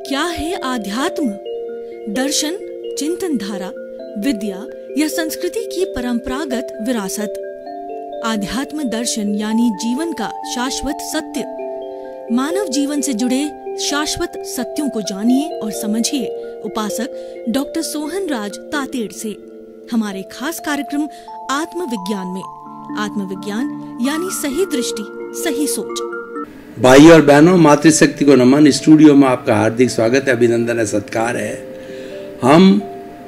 क्या है आध्यात्म? दर्शन, चिंतन धारा, विद्या या संस्कृति की परंपरागत विरासत। आध्यात्म दर्शन यानी जीवन का शाश्वत सत्य। मानव जीवन से जुड़े शाश्वत सत्यों को जानिए और समझिए उपासक डॉक्टर सोहन राज तातेड़ से हमारे खास कार्यक्रम आत्मविज्ञान में। आत्मविज्ञान यानी सही दृष्टि, सही सोच। भाई और बहनों, मातृशक्ति को नमन। स्टूडियो में आपका हार्दिक स्वागत है, अभिनंदन है, सत्कार है। हम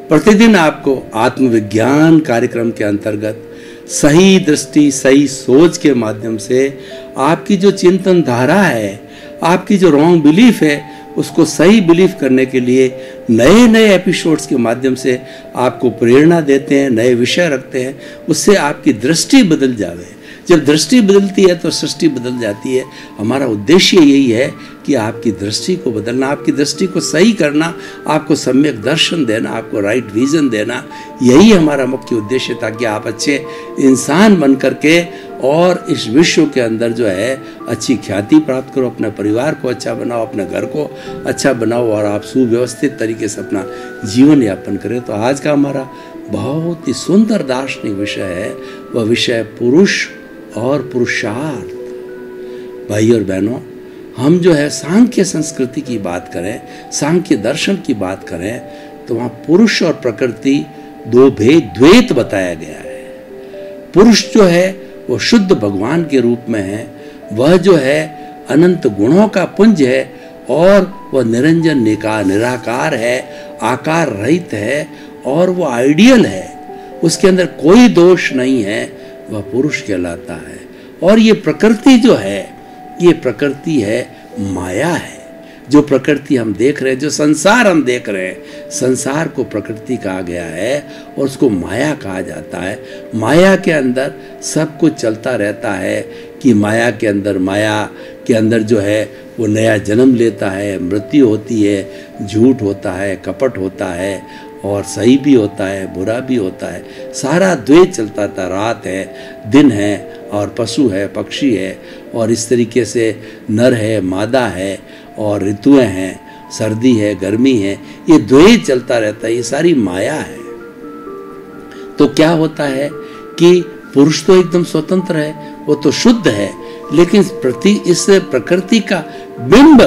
प्रतिदिन आपको आत्मविज्ञान कार्यक्रम के अंतर्गत सही दृष्टि, सही सोच के माध्यम से आपकी जो चिंतन धारा है, आपकी जो रॉन्ग बिलीफ है, उसको सही बिलीफ करने के लिए नए नए एपिसोड्स के माध्यम से आपको प्रेरणा देते हैं, नए विषय रखते हैं। उससे आपकी दृष्टि बदल जावे। जब दृष्टि बदलती है तो सृष्टि बदल जाती है। हमारा उद्देश्य यही है कि आपकी दृष्टि को बदलना, आपकी दृष्टि को सही करना, आपको सम्यक दर्शन देना, आपको राइट विजन देना। यही हमारा मुख्य उद्देश्य, ताकि आप अच्छे इंसान बन करके और इस विश्व के अंदर जो है अच्छी ख्याति प्राप्त करो, अपने परिवार को अच्छा बनाओ, अपने घर को अच्छा बनाओ और आप सुव्यवस्थित तरीके से अपना जीवन यापन करें। तो आज का हमारा बहुत ही सुंदर दार्शनिक विषय है, वह विषय पुरुष और पुरुषार्थ। भाई और बहनों, हम जो है सांख्य संस्कृति की बात करें, सांख्य दर्शन की बात करें, तो वहाँ पुरुष और प्रकृति दो भेद, द्वैत बताया गया है। पुरुष जो है वो शुद्ध भगवान के रूप में है, वह जो है अनंत गुणों का पुंज है और वह निरंजन निराकार है, आकार रहित है और वो आइडियल है, उसके अंदर कोई दोष नहीं है, वह पुरुष कहलाता है। और ये प्रकृति जो है, ये प्रकृति है, माया है। जो प्रकृति हम देख रहे हैं, जो संसार हम देख रहे हैं, संसार को प्रकृति कहा गया है और उसको माया कहा जाता है। माया के अंदर सब कुछ चलता रहता है कि माया के अंदर जो है वो नया जन्म लेता है, मृत्यु होती है, झूठ होता है, कपट होता है और सही भी होता है, बुरा भी होता है। सारा द्वैत चलता था। रात है, दिन है और पशु है, पक्षी है और इस तरीके से नर है, मादा है और ऋतुएं हैं, सर्दी है, गर्मी है, ये द्वैत चलता रहता है। ये सारी माया है। तो क्या होता है कि पुरुष तो एकदम स्वतंत्र है, वो तो शुद्ध है, लेकिन इस प्रकृति का बिंब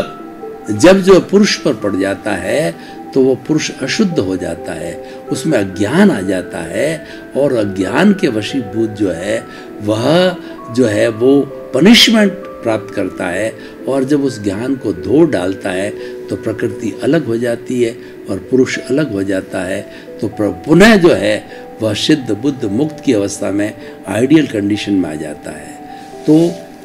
जब जो पुरुष पर पड़ जाता है तो वो पुरुष अशुद्ध हो जाता है, उसमें अज्ञान आ जाता है और अज्ञान के वशीभूत जो है वह जो है वो पनिशमेंट प्राप्त करता है। और जब उस ज्ञान को धो डालता है तो प्रकृति अलग हो जाती है और पुरुष अलग हो जाता है। तो पुनः जो है वह सिद्ध बुद्ध मुक्त की अवस्था में आइडियल कंडीशन में आ जाता है। तो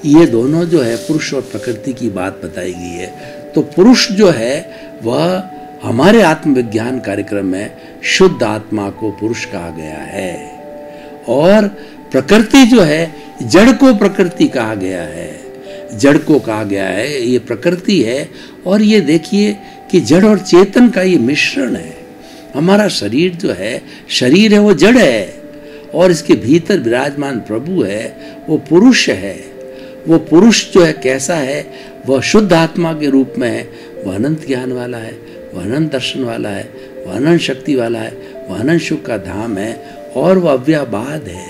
ये दोनों जो है पुरुष और प्रकृति की बात बताई गई है। तो पुरुष जो है वह हमारे आत्मविज्ञान कार्यक्रम में शुद्ध आत्मा को पुरुष कहा गया है और प्रकृति जो है जड़ को प्रकृति कहा गया है, जड़ को कहा गया है, ये प्रकृति है। और ये देखिए कि जड़ और चेतन का ये मिश्रण है। हमारा शरीर जो है, शरीर है वो जड़ है और इसके भीतर विराजमान प्रभु है वो पुरुष है। वो पुरुष जो है कैसा है, वह शुद्ध आत्मा के रूप में है, वह अनंत ज्ञान वाला है, वह अनंत दर्शन वाला है, वह अनंत शक्ति वाला है, वह अनंत सुख का धाम है और वह अव्याबाद है,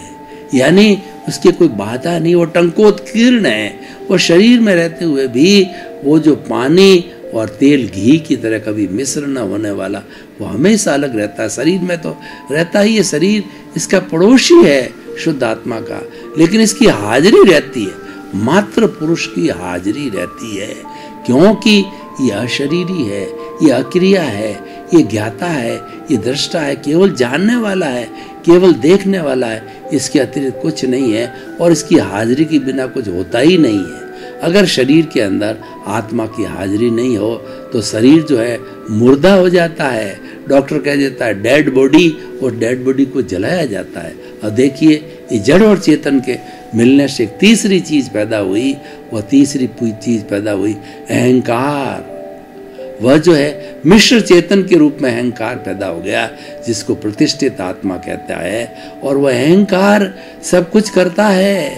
यानी उसके कोई बाधा नहीं, वो टंकोत्कीर्ण है। वो शरीर में रहते हुए भी वो जो पानी और तेल घी की तरह कभी मिश्र न होने वाला, वो हमेशा अलग रहता है। शरीर में तो रहता ही है, शरीर इसका पड़ोसी है शुद्ध आत्मा का, लेकिन इसकी हाजिरी रहती है, मात्र पुरुष की हाजिरी रहती है, क्योंकि ये अशरीरी है, ये अक्रिया है, ये ज्ञाता है, ये दृष्टा है, केवल जानने वाला है, केवल देखने वाला है, इसके अतिरिक्त कुछ नहीं है और इसकी हाजिरी के बिना कुछ होता ही नहीं है। अगर शरीर के अंदर आत्मा की हाजिरी नहीं हो तो शरीर जो है मुर्दा हो जाता है। डॉक्टर कह देता है डेड बॉडी, और डेड बॉडी को जलाया जाता है। और देखिए ये जड़ और चेतन के मिलने से एक तीसरी चीज पैदा हुई, वह तीसरी चीज पैदा हुई अहंकार। वह जो है मिश्र चेतन के रूप में अहंकार पैदा हो गया, जिसको प्रतिष्ठित आत्मा कहता है। और वह अहंकार सब कुछ करता है,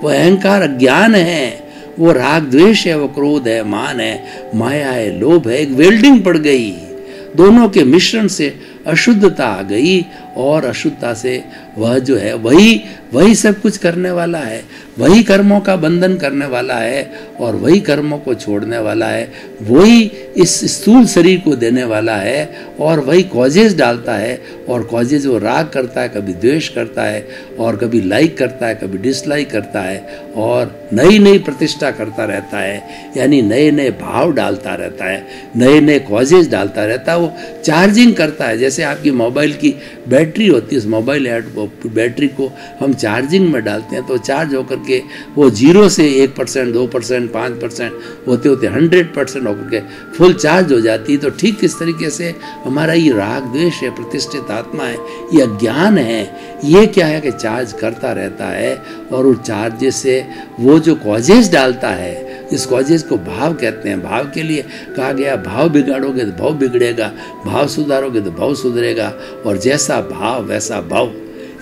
वह अहंकार अज्ञान है, वो राग द्वेष है, वो क्रोध है, मान है, माया है, लोभ है, एक वेल्डिंग पड़ गई। दोनों के मिश्रण से अशुद्धता आ गई और अशुद्धता से वह जो है वही सब कुछ करने वाला है, वही कर्मों का बंधन करने वाला है और वही कर्मों को छोड़ने वाला है, वही इस स्थूल शरीर को देने वाला है और वही कॉजेज डालता है। और कॉजेज वो राग करता है, कभी द्वेष करता है और कभी लाइक करता है, कभी डिसलाइक करता है और नई नई प्रतिष्ठा करता रहता है, यानी नए नए भाव डालता रहता है, नए नए कॉजेज डालता रहता है। वो चार्जिंग करता है, जैसे आपकी मोबाइल की बैटरी होती है, उस मोबाइल बैटरी को हम चार्जिंग में डालते हैं तो चार्ज होकर के वो 0 से 1%, 2%, 5% होते होते 100% होकर के फुल चार्ज हो जाती है। तो ठीक इस तरीके से हमारा ये राग द्वेष है, प्रतिष्ठित आत्मा है, ये अज्ञान है, ये क्या है कि चार्ज करता रहता है और उस चार्ज से वो जो कॉजेज डालता है, इस कॉजेज को भाव कहते हैं। भाव के लिए कहा गया भाव बिगाड़ोगे तो भाव बिगड़ेगा, भाव सुधारोगे तो भाव सुधरेगा और जैसा भाव वैसा भाव,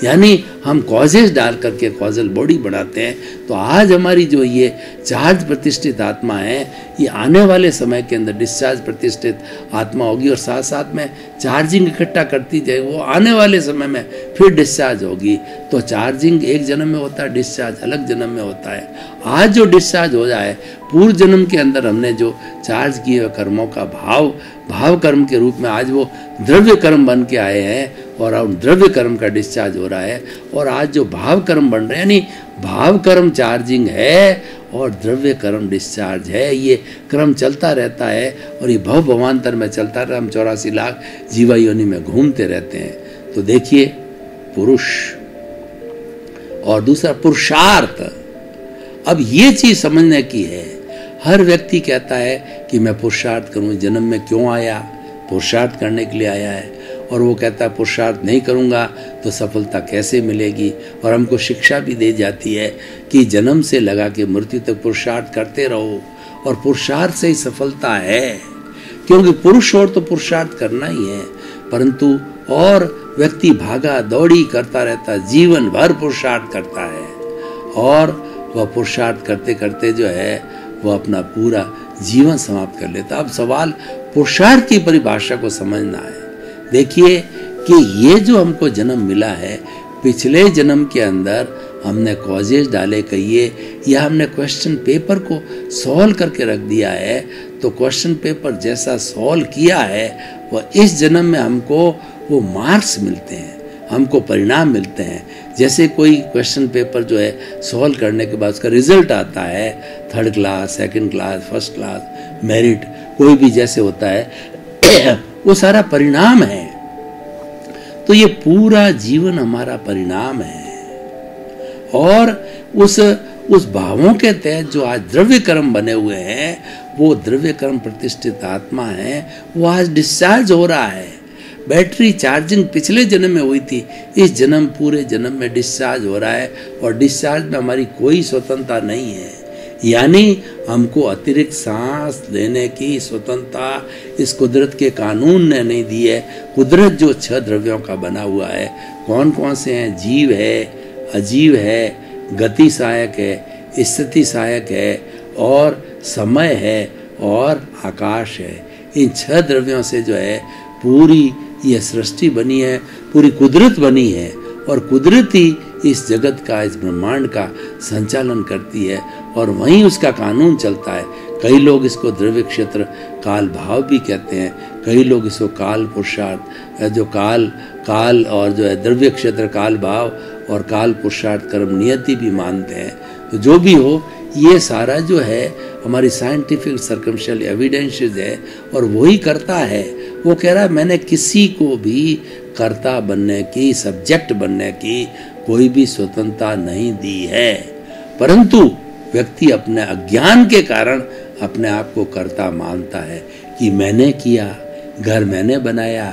यानी हम कॉजेज डाल करके कॉजल बॉडी बनाते हैं। तो आज हमारी जो ये चार्ज प्रतिष्ठित आत्मा है, ये आने वाले समय के अंदर डिस्चार्ज प्रतिष्ठित आत्मा होगी और साथ साथ में चार्जिंग इकट्ठा करती जाएगी, वो आने वाले समय में फिर डिस्चार्ज होगी। तो चार्जिंग एक जन्म में होता है, डिस्चार्ज अलग जन्म में होता है। आज जो डिस्चार्ज हो जाए, पूर्व जन्म के अंदर हमने जो चार्ज किए हुए कर्मों का भाव कर्म के रूप में आज वो द्रव्य कर्म बन के आए हैं और अब द्रव्य कर्म का डिस्चार्ज हो रहा है। और आज जो भाव कर्म बन रहे हैं, यानी भाव कर्म चार्जिंग है और द्रव्य कर्म डिस्चार्ज है। ये क्रम चलता रहता है और ये भव भवान्तर में चलता रहता है। हम 84 लाख जीवा योनि में घूमते रहते हैं। तो देखिए, पुरुष और दूसरा पुरुषार्थ, अब ये चीज समझने की है। हर व्यक्ति कहता है कि मैं पुरुषार्थ करूं, जन्म में क्यों आया, पुरुषार्थ करने के लिए आया है। और वो कहता है पुरुषार्थ नहीं करूंगा तो सफलता कैसे मिलेगी। और हमको शिक्षा भी दी जाती है कि जन्म से लगा के मृत्यु तक पुरुषार्थ करते रहो और पुरुषार्थ से ही सफलता है। क्योंकि पुरुष और तो पुरुषार्थ करना ही है, परंतु और व्यक्ति भागा दौड़ी करता रहता, जीवन भर पुरुषार्थ करता है और वह पुरुषार्थ करते करते जो है वह अपना पूरा जीवन समाप्त कर लेता। अब सवाल पुरुषार्थ की परिभाषा को समझना है। देखिए कि ये जो हमको जन्म मिला है, पिछले जन्म के अंदर हमने कॉजेज डाले कहिए या हमने क्वेश्चन पेपर को सॉल्व करके रख दिया है, तो क्वेश्चन पेपर जैसा सॉल्व किया है वह इस जन्म में हमको वो मार्क्स मिलते हैं, हमको परिणाम मिलते हैं। जैसे कोई क्वेश्चन पेपर जो है सॉल्व करने के बाद उसका रिजल्ट आता है, 3rd class, 2nd class, 1st class, merit, कोई भी जैसे होता है वो सारा परिणाम है। तो ये पूरा जीवन हमारा परिणाम है और उस भावों के तहत जो आज द्रव्य कर्म बने हुए हैं, वो द्रव्य कर्म प्रतिष्ठित आत्मा है, वो आज डिस्चार्ज हो रहा है। बैटरी चार्जिंग पिछले जन्म में हुई थी, इस जन्म पूरे जन्म में डिस्चार्ज हो रहा है और डिस्चार्ज में हमारी कोई स्वतंत्रता नहीं है। यानी हमको अतिरिक्त सांस लेने की स्वतंत्रता इस कुदरत के कानून ने नहीं दी है। कुदरत जो 6 द्रव्यों का बना हुआ है, कौन कौन से हैं? जीव है, अजीव है, गति सहायक है, स्थिति सहायक है और समय है और आकाश है। इन 6 द्रव्यों से जो है पूरी ये सृष्टि बनी है, पूरी कुदरत बनी है और कुदरत ही इस जगत का, इस ब्रह्मांड का संचालन करती है और वहीं उसका कानून चलता है। कई लोग इसको द्रव्य क्षेत्र काल भाव भी कहते हैं, कई लोग इसको काल पुरुषार्थ, जो काल और जो है द्रव्य क्षेत्र काल भाव और काल पुरुषार्थ कर्म नियति भी मानते हैं। तो जो भी हो, ये सारा जो है हमारी साइंटिफिक सर्कमस्टेंशियल एविडेंसेस है और वही करता है। वो कह रहा है मैंने किसी को भी कर्ता बनने की, सब्जेक्ट बनने की कोई भी स्वतंत्रता नहीं दी है, परंतु व्यक्ति अपने अज्ञान के कारण अपने आप को कर्ता मानता है कि मैंने किया, घर मैंने बनाया,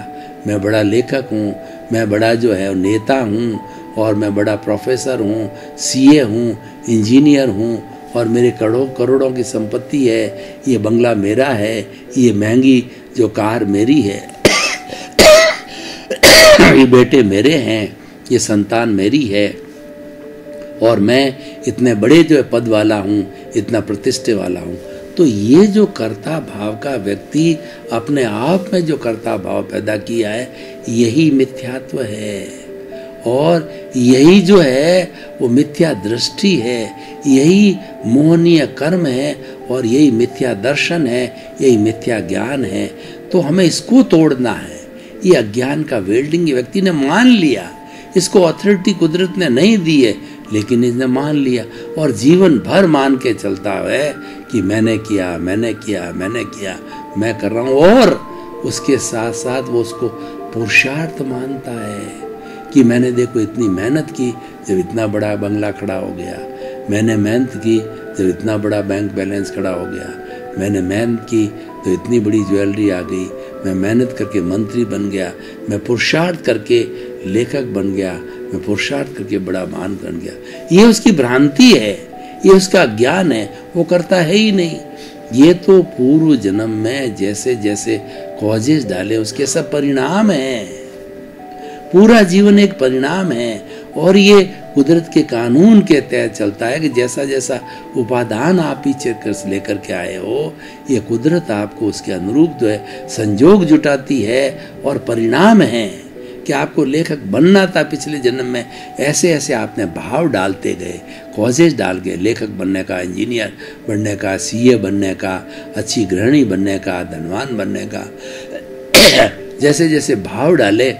मैं बड़ा लेखक हूँ, मैं बड़ा जो है नेता हूँ और मैं बड़ा प्रोफेसर हूँ, सीए हूँ, इंजीनियर हूँ और मेरे करोड़ों की संपत्ति है, ये बंगला मेरा है, ये महंगी जो कार मेरी है, ये बेटे मेरे हैं, ये संतान मेरी है और मैं इतने बड़े जो पद वाला हूँ, इतना प्रतिष्ठे वाला हूँ। तो ये जो कर्ता भाव का व्यक्ति अपने आप में जो कर्ता भाव पैदा किया है, यही मिथ्यात्व है। और यही जो है वो मिथ्या दृष्टि है, यही मोहनीय कर्म है, और यही मिथ्या दर्शन है, यही मिथ्या ज्ञान है। तो हमें इसको तोड़ना है। ये अज्ञान का वेल्डिंग व्यक्ति ने मान लिया, इसको अथॉरिटी कुदरत ने नहीं दी है, लेकिन इसने मान लिया और जीवन भर मान के चलता है कि मैंने किया, मैंने किया, मैंने किया, मैं कर रहा हूँ। और उसके साथ साथ वो उसको पुरुषार्थ मानता है कि मैंने देखो इतनी मेहनत की जब इतना बड़ा बंगला खड़ा हो गया, मैंने मेहनत की जब इतना बड़ा बैंक बैलेंस खड़ा हो गया, मैंने मेहनत की तो इतनी बड़ी ज्वेलरी आ गई, मैं मेहनत करके मंत्री बन गया, मैं पुरुषार्थ करके लेखक बन गया, मैं पुरुषार्थ करके बड़ा महान बन गया। ये उसकी भ्रांति है, ये उसका ज्ञान है, वो करता है ही नहीं। ये तो पूर्व जन्म में जैसे जैसे कॉजेस डाले उसके सब परिणाम हैं। पूरा जीवन एक परिणाम है, और ये कुदरत के कानून के तहत चलता है कि जैसा जैसा उपादान आप पीछे लेकर के आए हो, ये कुदरत आपको उसके अनुरूप जो है संजोग जुटाती है। और परिणाम है कि आपको लेखक बनना था पिछले जन्म में, ऐसे ऐसे आपने भाव डालते गए, कॉजेज डाल गए, लेखक बनने का, इंजीनियर बनने का, सीए बनने का, अच्छी गृहिणी बनने का, धनवान बनने का। जैसे जैसे भाव डाले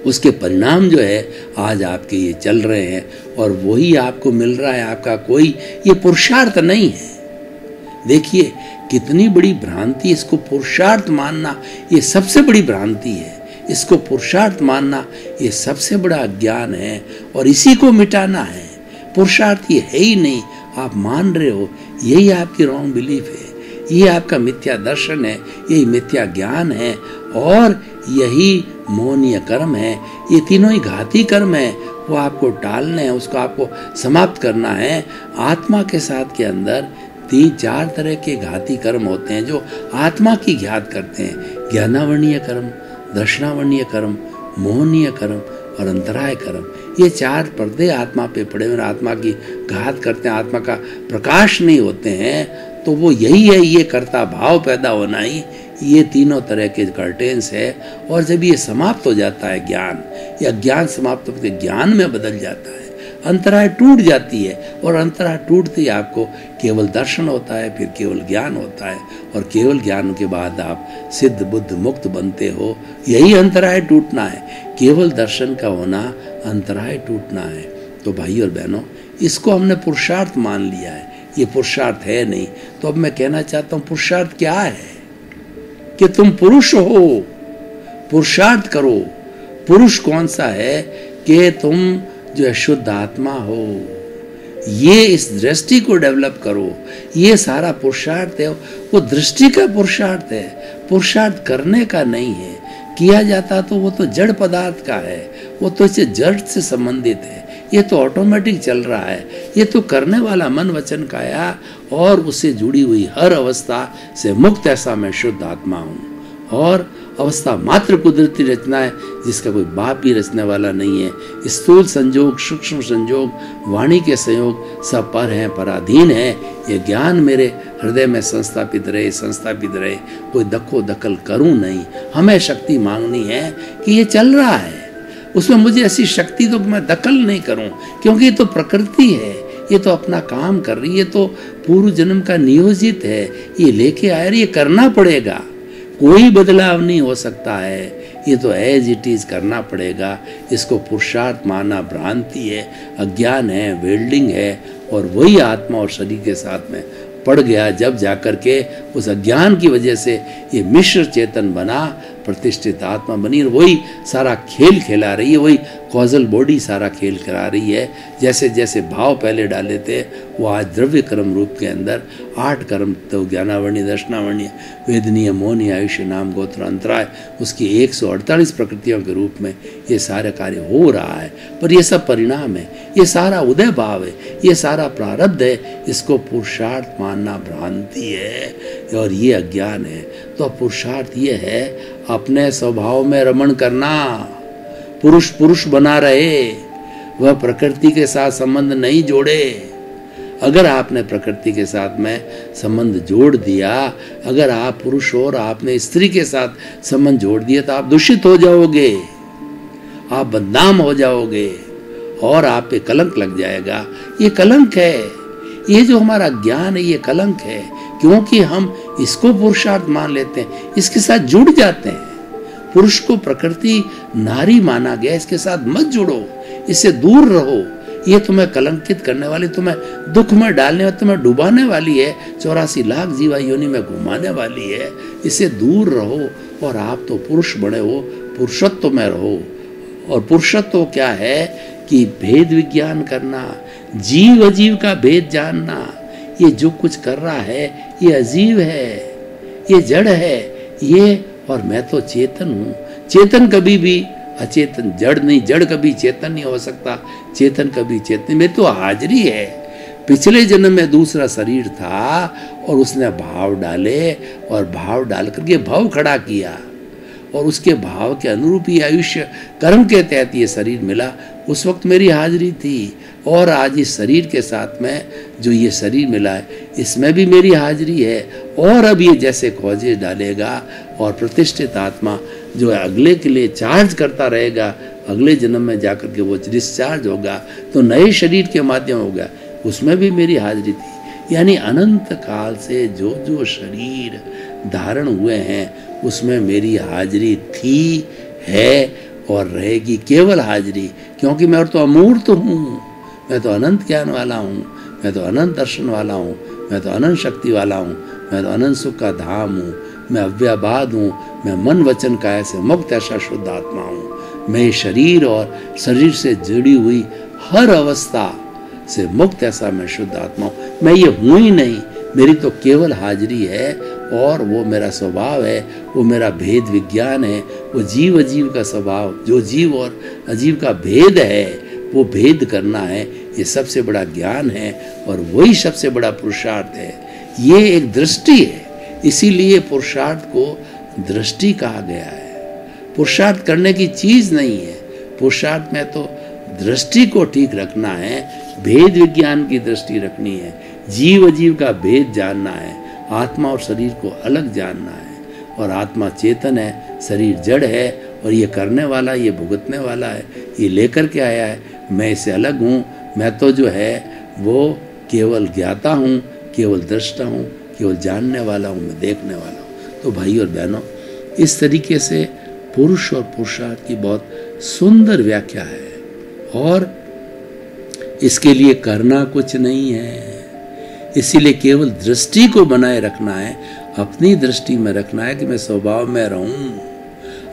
उसके परिणाम जो है आज आपके ये चल रहे हैं, और वही आपको मिल रहा है। आपका कोई ये पुरुषार्थ नहीं है। देखिए कितनी बड़ी भ्रांति, इसको पुरुषार्थ मानना ये सबसे बड़ी भ्रांति है। इसको पुरुषार्थ मानना ये सबसे बड़ा अज्ञान है, और इसी को मिटाना है। पुरुषार्थ ये है ही नहीं, आप मान रहे हो, यही आपकी रॉन्ग बिलीफ है, ये आपका मिथ्या दर्शन है, यही मिथ्या ज्ञान है, और यही मोहनीय कर्म है। ये तीनों ही घाती कर्म है, वो आपको टालने हैं, उसको आपको समाप्त करना है। आत्मा के साथ के अंदर 3-4 तरह के घाती कर्म होते हैं जो आत्मा की घात करते हैं। ज्ञानावर्णीय कर्म, दर्शनावर्णीय कर्म, मोहनीय कर्म और अंतराय कर्म। ये 4 पर्दे आत्मा पे पड़े हुए, आत्मा की घात करते हैं, आत्मा का प्रकाश नहीं होते हैं। तो वो यही है, ये कर्ता भाव पैदा होना ही ये तीनों तरह के कर्टेन्स है। और जब ये समाप्त हो जाता है ज्ञान, या ज्ञान समाप्त होकर ज्ञान में बदल जाता है, अंतराय टूट जाती है, और अंतराय टूटते ही आपको केवल दर्शन होता है, फिर केवल ज्ञान होता है, और केवल ज्ञान के बाद आप सिद्ध बुद्ध मुक्त बनते हो। यही अंतराय टूटना है, केवल दर्शन का होना, अंतराय टूटना है। तो भाई और बहनों, इसको हमने पुरुषार्थ मान लिया है, ये पुरुषार्थ है नहीं। तो अब मैं कहना चाहता हूँ पुरुषार्थ क्या है, कि तुम पुरुष हो, पुरुषार्थ करो। पुरुष कौन सा है, कि तुम जो है शुद्ध आत्मा हो। ये इस दृष्टि को डेवलप करो, ये सारा पुरुषार्थ है। वो दृष्टि का पुरुषार्थ है, पुरुषार्थ करने का नहीं है। किया जाता तो वो तो जड़ पदार्थ का है, वो तो इसे जड़ से संबंधित है, ये तो ऑटोमेटिक चल रहा है। ये तो करने वाला मन वचन काया और उससे जुड़ी हुई हर अवस्था से मुक्त ऐसा मैं शुद्ध आत्मा हूँ। और अवस्था मात्र कुदरती रचना है, जिसका कोई बाप भी रचने वाला नहीं है। स्थूल संजोग, सूक्ष्म संजोग, वाणी के संयोग सब पर हैं, पराधीन है। ये ज्ञान मेरे हृदय में संस्थापित रहे, संस्थापित रहे, कोई दखो दखल करूं नहीं। हमें शक्ति मांगनी है कि ये चल रहा है, उसमें मुझे ऐसी शक्ति तो मैं दखल नहीं करूं, क्योंकि ये तो प्रकृति है, ये तो अपना काम कर रही है, ये तो पूर्व जन्म का नियोजित है, ये लेके आया, ये करना पड़ेगा, कोई बदलाव नहीं हो सकता है, ये तो एज इट इज करना पड़ेगा। इसको पुरुषार्थ माना भ्रांति है, अज्ञान है, वेल्डिंग है, और वही आत्मा और शरीर के साथ में पड़ गया। जब जाकर के उस अज्ञान की वजह से ये मिश्र चेतन बना, प्रतिष्ठित आत्मा बनी, और वही सारा खेल खिला रही है, वही कॉजल बॉडी सारा खेल करा रही है। जैसे जैसे भाव पहले डाले थे, वो आज द्रव्य कर्म रूप के अंदर 8 कर्म, तो ज्ञानावर्णीय, दर्शनावर्णीय, वेदनीय, मोहनीय, आयुष्य, नाम, गोत्र, अंतराय, उसकी 148 प्रकृतियों के रूप में ये सारे कार्य हो रहा है। पर ये सब परिणाम है, ये सारा उदय भाव है, ये सारा प्रारब्ध है। इसको पुरुषार्थ मानना भ्रांति है और ये अज्ञान है। तो पुरुषार्थ ये है अपने स्वभाव में रमण करना, पुरुष पुरुष बना रहे, वह प्रकृति के साथ संबंध नहीं जोड़े, अगर आपने प्रकृति के साथ में संबंध जोड़ दिया, अगर आप पुरुष और आपने स्त्री के साथ संबंध जोड़ दिया, तो आप दूषित हो जाओगे, आप बदनाम हो जाओगे और आप पे कलंक लग जाएगा। ये कलंक है, ये जो हमारा ज्ञान है ये कलंक है, क्योंकि हम इसको पुरुषार्थ मान लेते हैं, इसके साथ जुड़ जाते हैं। पुरुष को प्रकृति नारी माना गया, इसके साथ मत जुड़ो, इससे दूर रहो। ये तुम्हें कलंकित करने वाली, तुम्हें दुख में डालने वाली, तुम्हें डुबाने वाली है, 84 लाख जीवा योनि में घुमाने वाली है। इससे दूर रहो। और आप तो पुरुष बने हो, पुरुषत्व में रहो। और पुरुषत्व क्या है कि भेद विज्ञान करना, जीव अजीव का भेद जानना। ये जो कुछ कर रहा है ये अजीव है, ये जड़ है, ये और मैं तो चेतन हूँ। चेतन कभी भी अचेतन, जड़ नहीं, जड़ कभी चेतन नहीं हो सकता, चेतन कभी चेतन। मेरी तो हाजिरी है। पिछले जन्म में दूसरा शरीर था और उसने भाव डाले और भाव डाल करके भाव खड़ा किया और उसके भाव के अनुरूप ही आयुष्य कर्म के तहत ये शरीर मिला। उस वक्त मेरी हाजिरी थी और आज इस शरीर के साथ में जो ये शरीर मिला है इसमें भी मेरी हाजिरी है। और अब ये जैसे खोजे डालेगा और प्रतिष्ठित आत्मा जो है अगले के लिए चार्ज करता रहेगा, अगले जन्म में जाकर के वो डिस्चार्ज होगा तो नए शरीर के माध्यम होगा, उसमें भी मेरी हाजिरी थी। यानी अनंत काल से जो जो शरीर धारण हुए हैं उसमें मेरी हाजिरी थी, है और रहेगी केवल हाजिरी। क्योंकि मैं तो अमूर्त हूँ, मैं तो अनंत ज्ञान वाला हूँ, मैं तो अनंत दर्शन वाला हूँ, मैं तो अनंत शक्ति वाला हूँ, मैं तो अनंत सुख का धाम हूँ, मैं अव्ययबाद हूँ, मैं मन वचन काया से मुक्त ऐसा शुद्ध आत्मा हूँ। मैं शरीर और शरीर से जुड़ी हुई हर अवस्था से मुक्त ऐसा मैं शुद्ध आत्मा हूँ। मैं ये हूँ ही नहीं, मेरी तो केवल हाजिरी है और वो मेरा स्वभाव है, वो मेरा भेद विज्ञान है, वो जीव अजीव का स्वभाव, जो जीव और अजीव का भेद है वो भेद करना है, ये सबसे बड़ा ज्ञान है और वही सबसे बड़ा पुरुषार्थ है। ये एक दृष्टि है, इसीलिए पुरुषार्थ को दृष्टि कहा गया है। पुरुषार्थ करने की चीज नहीं है, पुरुषार्थ में तो दृष्टि को ठीक रखना है, भेद विज्ञान की दृष्टि रखनी है, जीव अजीव का भेद जानना है, आत्मा और शरीर को अलग जानना है। और आत्मा चेतन है, शरीर जड़ है और ये करने वाला, ये भुगतने वाला है, ये लेकर के आया है। मैं इससे अलग हूँ, मैं तो जो है वो केवल ज्ञाता हूँ, केवल दृष्टा हूँ, केवल जानने वाला हूँ, मैं देखने वाला हूँ। तो भाई और बहनों, इस तरीके से पुरुष और पुरुषार्थ की बहुत सुंदर व्याख्या है और इसके लिए करना कुछ नहीं है। इसीलिए केवल दृष्टि को बनाए रखना है, अपनी दृष्टि में रखना है कि मैं स्वभाव में रहूं।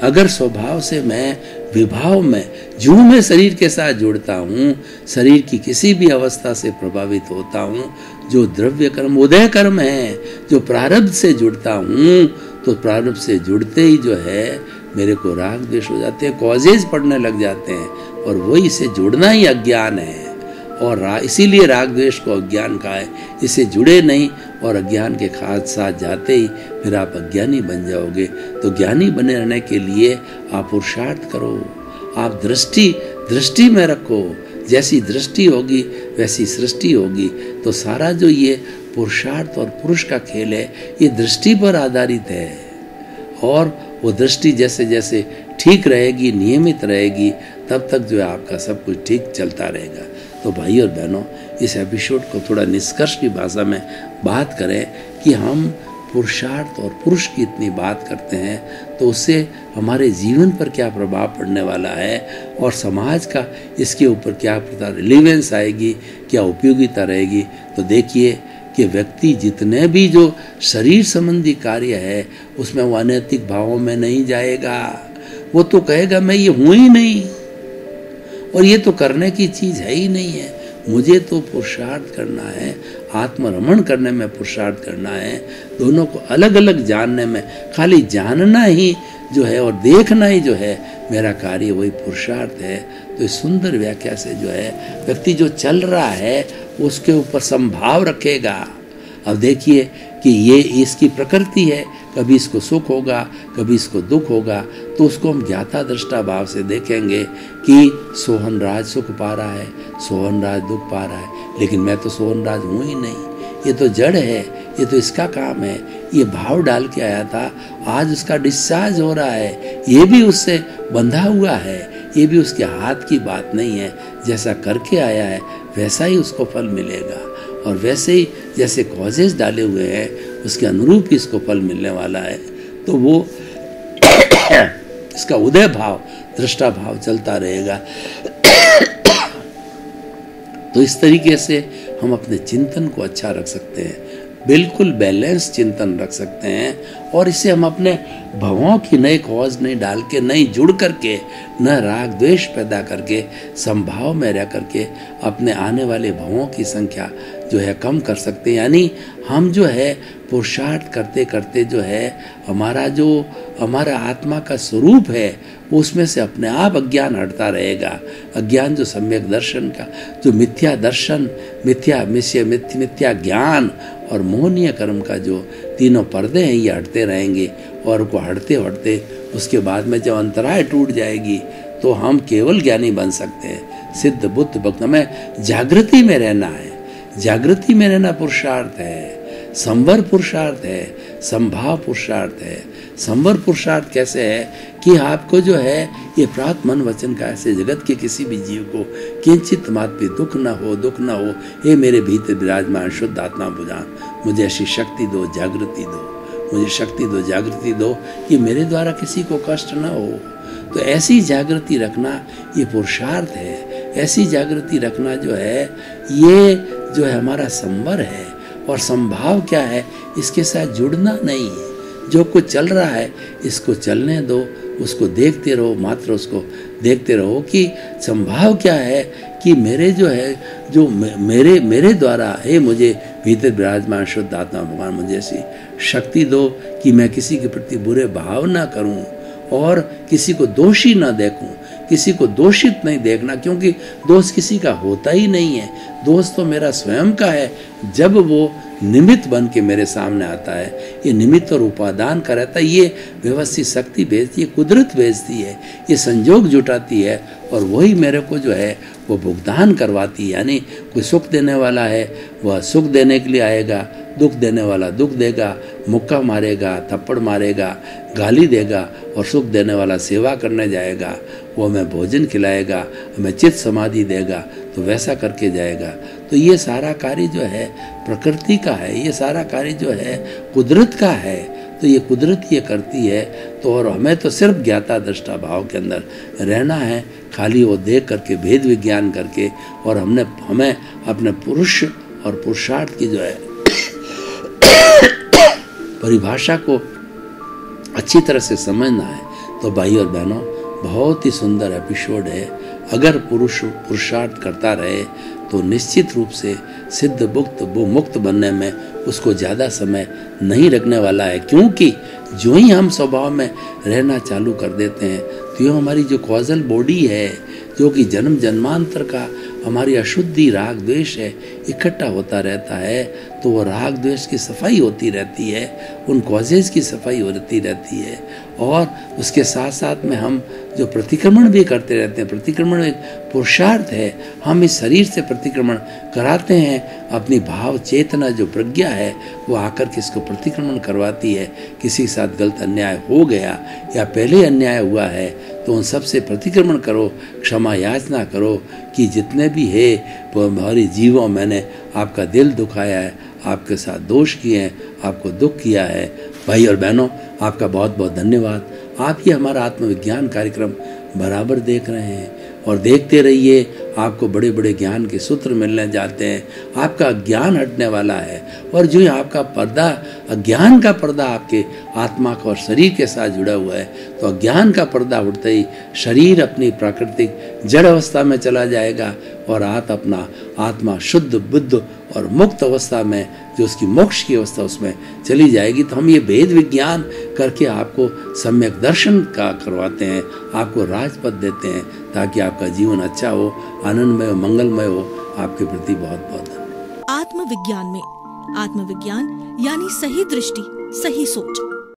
अगर स्वभाव से मैं विभाव में, जो मैं शरीर के साथ जुड़ता हूँ, शरीर की किसी भी अवस्था से प्रभावित होता हूँ, जो द्रव्य कर्म उदय कर्म है, जो प्रारब्ध से जुड़ता हूँ, तो प्रारब्ध से जुड़ते ही जो है मेरे को राग द्वेष हो जाते हैं, कॉजेज पड़ने लग जाते हैं और वही से जुड़ना ही अज्ञान है। और इसीलिए राग द्वेष को अज्ञान कहा है। इसे जुड़े नहीं और अज्ञान के साथ जाते ही फिर आप अज्ञानी बन जाओगे। तो ज्ञानी बने रहने के लिए आप पुरुषार्थ करो, आप दृष्टि में रखो। जैसी दृष्टि होगी वैसी सृष्टि होगी। तो सारा जो ये पुरुषार्थ और पुरुष का खेल है ये दृष्टि पर आधारित है और वो दृष्टि जैसे जैसे ठीक रहेगी, नियमित रहेगी, तब तक जो है आपका सब कुछ ठीक चलता रहेगा। तो भाई और बहनों, इस एपिसोड को थोड़ा निष्कर्ष की भाषा में बात करें कि हम पुरुषार्थ और पुरुष की इतनी बात करते हैं तो उससे हमारे जीवन पर क्या प्रभाव पड़ने वाला है और समाज का इसके ऊपर क्या रिलेवेंस आएगी, क्या उपयोगिता रहेगी। तो देखिए कि व्यक्ति जितने भी जो शरीर संबंधी कार्य है उसमें वो अनैतिक भावों में नहीं जाएगा। वो तो कहेगा मैं ये हूँ ही नहीं और ये तो करने की चीज है ही नहीं है, मुझे तो पुरुषार्थ करना है, आत्मरमण करने में पुरुषार्थ करना है। दोनों को अलग अलग जानने में, खाली जानना ही जो है और देखना ही जो है मेरा कार्य, वही पुरुषार्थ है। तो इस सुंदर व्याख्या से जो है व्यक्ति जो चल रहा है उसके ऊपर संभाव रखेगा। अब देखिए कि ये इसकी प्रकृति है, कभी इसको सुख होगा, कभी इसको दुख होगा, तो उसको हम ज्ञाता दृष्टा भाव से देखेंगे कि सोहन राज सुख पा रहा है, सोहन राज दुख पा रहा है। लेकिन मैं तो सोहनराज हूँ ही नहीं, ये तो जड़ है, ये तो इसका काम है, ये भाव डाल के आया था, आज उसका डिस्चार्ज हो रहा है, ये भी उससे बंधा हुआ है, ये भी उसके हाथ की बात नहीं है। जैसा करके आया है वैसा ही उसको फल मिलेगा, और वैसे ही जैसे कॉजेज डाले हुए हैं उसके अनुरूप ही इसको फल मिलने वाला है। तो वो इसका उदय भाव, दृष्टा भाव चलता रहेगा। तो इस तरीके से हम अपने चिंतन को अच्छा रख सकते हैं, बिल्कुल बैलेंस चिंतन रख सकते हैं, और इसे हम अपने भवों की नए कॉज नहीं डाल के, नहीं जुड़ करके, न राग द्वेष पैदा करके, संभाव में रह करके अपने आने वाले भवों की संख्या जो है कम कर सकते हैं। यानी हम जो है पुरुषार्थ करते करते जो है हमारा आत्मा का स्वरूप है उसमें से अपने आप अज्ञान हटता रहेगा। अज्ञान जो सम्यक दर्शन का, जो मिथ्या दर्शन, मिथ्या ज्ञान और मोहनीय कर्म का जो तीनों पर्दे हैं ये हटते रहेंगे, और को हटते हटते उसके बाद में जब अंतराय टूट जाएगी तो हम केवल ज्ञानी बन सकते हैं। सिद्ध बुद्ध भक्त, हमें जागृति में रहना है, जागृति में रहना पुरुषार्थ है, संवर पुरुषार्थ है, संभाव पुरुषार्थ है। संवर पुरुषार्थ कैसे है कि आपको जो है ये प्रात मन वचन का ऐसे जगत के किसी भी जीव को किंचित मात्र भी दुख न हो, हे मेरे भीतर विराजमान शुद्ध आत्मा बुझान, मुझे ऐसी शक्ति दो, जागृति दो, मुझे शक्ति दो, जागृति दो कि मेरे द्वारा किसी को कष्ट न हो। तो ऐसी जागृति रखना ये पुरुषार्थ है, ऐसी जागृति रखना जो है ये जो है हमारा संवर है। और संभाव क्या है, इसके साथ जुड़ना नहीं है, जो कुछ चल रहा है इसको चलने दो, उसको देखते रहो, मात्र उसको देखते रहो कि संभाव क्या है कि मेरे जो है जो मेरे द्वारा हे मुझे भीतर विराजमान शुद्ध आत्मा भगवान मुझे ऐसी शक्ति दो कि मैं किसी के प्रति बुरे भाव ना करूं और किसी को दोषी ना देखूं, किसी को दोषित नहीं देखना, क्योंकि दोष किसी का होता ही नहीं है। दोष तो मेरा स्वयं का है जब वो निमित्त बन के मेरे सामने आता है। ये निमित्त और उपादान का रहता है, ये व्यवस्थित शक्ति भेजती है, कुदरत भेजती है, ये संजोग जुटाती है, और वही मेरे को जो है वो भुगतान करवाती है। यानी कोई सुख देने वाला है वह सुख देने के लिए आएगा, दुख देने वाला दुख देगा, मुक्का मारेगा, थप्पड़ मारेगा, गाली देगा, और सुख देने वाला सेवा करने जाएगा, वो हमें भोजन खिलाएगा, हमें चित्त समाधि देगा, तो वैसा करके जाएगा। तो ये सारा कार्य जो है प्रकृति का है, ये सारा कार्य जो है कुदरत का है। तो ये कुदरत ये करती है, तो और हमें तो सिर्फ ज्ञाता दृष्टा भाव के अंदर रहना है, खाली वो देख करके भेद विज्ञान करके, और हमें अपने पुरुष और पुरुषार्थ की जो है परिभाषा को अच्छी तरह से समझना है। तो भाई और बहनों, बहुत ही सुंदर एपिसोड है। अगर पुरुष पुरुषार्थ करता रहे तो निश्चित रूप से सिद्ध मुक्त बनने में उसको ज़्यादा समय नहीं लगने वाला है, क्योंकि जो ही हम स्वभाव में रहना चालू कर देते हैं तो ये हमारी जो कॉजल बॉडी है, जो कि जन्म जन्मांतर का हमारी अशुद्धि राग द्वेष है, इकट्ठा होता रहता है, तो वो राग द्वेष की सफाई होती रहती है, उन कॉजेज की सफाई होती रहती है, और उसके साथ साथ में हम जो प्रतिक्रमण भी करते रहते हैं, प्रतिक्रमण एक पुरुषार्थ है। हम इस शरीर से प्रतिक्रमण कराते हैं, अपनी भाव चेतना जो प्रज्ञा है वो आकर के इसको प्रतिक्रमण करवाती है। किसी के साथ गलत अन्याय हो गया या पहले अन्याय हुआ है तो उन सब से प्रतिक्रमण करो, क्षमा याचना करो कि जितने भी है वो हमारे जीवों मैंने आपका दिल दुखाया है, आपके साथ दोष किए हैं, आपको दुख किया है। भाई और बहनों, आपका बहुत बहुत धन्यवाद। आप ये हमारा आत्मविज्ञान कार्यक्रम बराबर देख रहे हैं, और देखते रहिए, आपको बड़े बड़े ज्ञान के सूत्र मिलने जाते हैं, आपका ज्ञान हटने वाला है। और जो आपका पर्दा, अज्ञान का पर्दा आपके आत्मा का और शरीर के साथ जुड़ा हुआ है, तो अज्ञान का पर्दा उठते ही शरीर अपनी प्राकृतिक जड़ अवस्था में चला जाएगा, और आप अपना आत्मा शुद्ध बुद्ध और मुक्त अवस्था में, जो उसकी मोक्ष की अवस्था उसमें चली जाएगी। तो हम ये भेद विज्ञान करके आपको सम्यक दर्शन का करवाते हैं, आपको राजपथ देते हैं, ताकि आपका जीवन अच्छा हो, आनंदमय हो, मंगलमय हो। आपके प्रति बहुत बहुत धन्यवाद। आत्मविज्ञान में आत्मविज्ञान यानी सही दृष्टि, सही सोच।